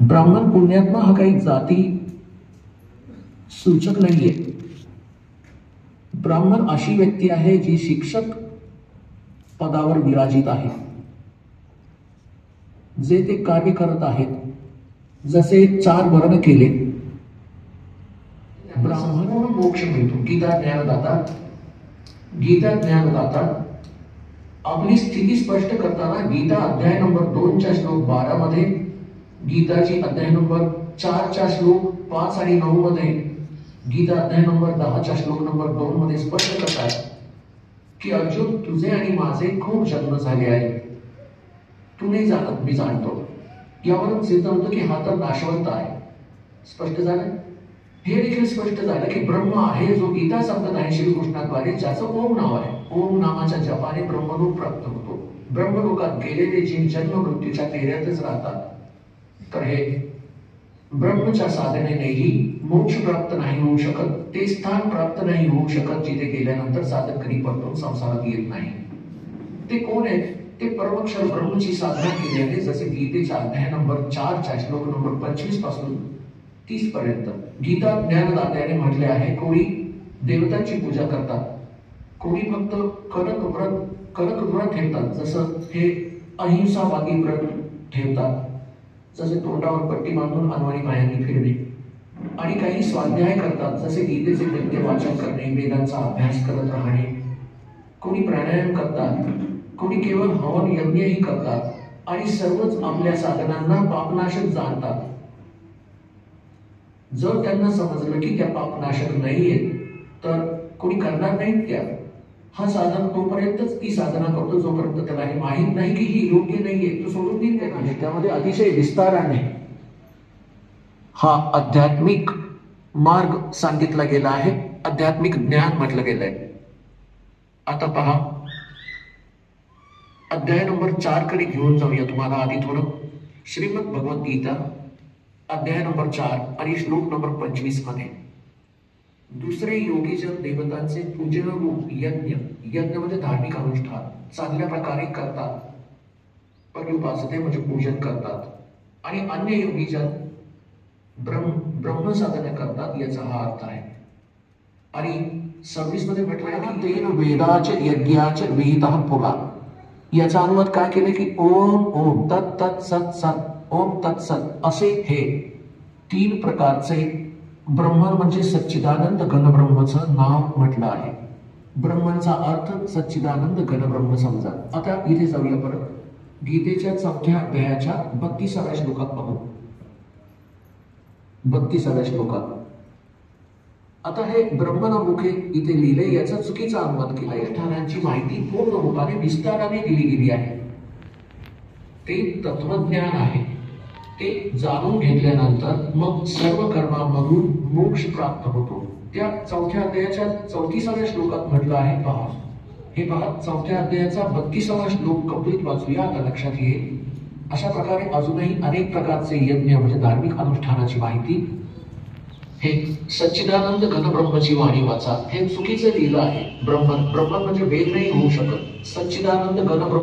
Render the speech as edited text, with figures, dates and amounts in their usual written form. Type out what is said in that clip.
ब्राह्मण पुण्यात्मा हा काही जाती सूचक नाहीये. ब्राह्मण अशी व्यक्ती आहे जी शिक्षक पदावर विराजित आहे, जे ते कार्य करत आहेत. जसे 4 वर्ण केले, ब्राह्मण मोक्ष मिळतो. गीता ज्ञानदाता आपली स्थिती स्पष्ट करताना गीता अध्याय नंबर 2 च्या श्लोक 12 मध्ये, गीताची अध्याय नंबर 4 च्या श्लोक 5 आणि 9 मध्ये, गीता अध्याय नंबर 10 च्या श्लोक नंबर 2 मध्ये स्पष्ट करतात की अर्जुन, तुझे आणि माझे खूप जन्म झाले आहे, तू नाही जाणत, मी जाणतो. यावरून सिद्ध होतं की हा तर नाशवंत आहे. स्पष्ट झालं. हे देखील स्पष्ट झालं की ब्रह्म आहे जो गीता सांगत आहे श्रीकृष्णाद्वारे, ज्याचं ओम नाव आहे. ओम नामाच्या जपाने ब्रह्मलोक प्राप्त होतो. ब्रह्मलोकात गेलेले जीव जन्म मृत्यूच्या फेऱ्यातच राहतात. तर हे ब्रह्मच्या साधनेनेही मोक्ष प्राप्त नाही होऊ शकत, ते स्थान प्राप्त नाही होऊ शकत जिथे गेल्यानंतर साधक कधी परतून संसारात येत नाही. ते कोण आहेत? ते परमक्षर ब्रह्मची साधना केली आहे. जसे गीतेच्या अध्याय नंबर 4 च्या श्लोक नंबर 25 पासून 30 पर्यंत गीता ज्ञानदात्याने म्हटले आहे, कोणी देवतांची पूजा करतात, कोणी फक्त कडक व्रत ठेवतात, जसं हे अहिंसावादी व्रत ठेवतात, जसे तोंडावर पट्टी बांधून अनवाणी पायांनी फिरणे, आणि काही स्वाध्याय करतात, जसे गीतेचे नित्य वाचन करणे, वेदांचा अभ्यास करत राहणे. कोणी प्राणायाम करतात, कोणी केवळ हवन यज्ञही करतात, आणि सर्वच आपल्या साधनांना पापनाशक जाणतात. जर त्यांना समजलं की त्या पापनाशक नाहीये, तर कोणी करणार नाहीत त्या. हा साधन तोपर्यंतच ती साधना करतो जोपर्यंत त्याला हे माहीत नाही की ही योग्य नाहीये, तो सोडून देत नाही. त्यामध्ये अतिशय विस्ताराने हा आध्यात्मिक मार्ग सांगितला गेला आहे, आध्यात्मिक ज्ञान म्हटलं गेलंय. आता पहा, अध्याय नंबर 4 कडे घेऊन जाऊया तुम्हाला. आधी थोडं श्रीमद भगवद्गीता अध्याय नंबर 4 आणि श्लोक नंबर 25 मध्ये, दुसरे योगीजन देवतांचे पूजन रूप यज्ञ म्हणजे धार्मिक अनुष्ठान चांगल्या प्रकारे करतात, पर्युपासते म्हणजे पूजन करतात, आणि अन्य योगीजन ब्रह्म साधना करतात, याचा हा अर्थ आहे. आणि 26 मध्ये म्हटलं आहे की तेन वेदाच यज्ञाच विहितः पुरा. याचा अनुवाद काय केले की ओम ओम तत् तत् सत् सत् ओम तत्सत असे हे 3 प्रकारचे ब्रह्मन म्हणजे सच्चिदानंद घनब्रह्मचं नाव म्हटलं आहे. ब्रह्मचा अर्थ सच्चिदानंद घनब्रह्म समजा. आता इथे जाऊया परत गीतेच्या 4थ्या अध्यायाच्या 32व्या श्लोकात पाहू. 32व्या श्लोकात आता हे ब्रह्मनामुखे इथे लिहिले, याचा चुकीचा अनुवाद केला. या ठाण्यांची माहिती पूर्ण रूपाने विस्ताराने दिली गेली आहे. ते तत्वज्ञान आहे. ते जाणून घेतल्यानंतर मग सर्व कर्मांमधून मोक्ष प्राप्त होतो. त्या 4थ्या अध्यायाच्या 34व्या श्लोकात म्हटलं आहे. पहा, हे पहा, 4थ्या अध्यायाचा 32वा श्लोक कंप्लीट वाचूया. आता लक्षात येईल. अशा प्रकारे अजूनही अनेक प्रकारचे यज्ञ म्हणजे धार्मिक अनुष्ठानाची माहिती, हे सच्चिदानंद घनब्रह्मची वाणी वाचा. हे चुकीचं लिहिलं आहे. ब्रह्मन म्हणजे वेद नाही होऊ शकत. सच्चिदानंद घनब्रह्म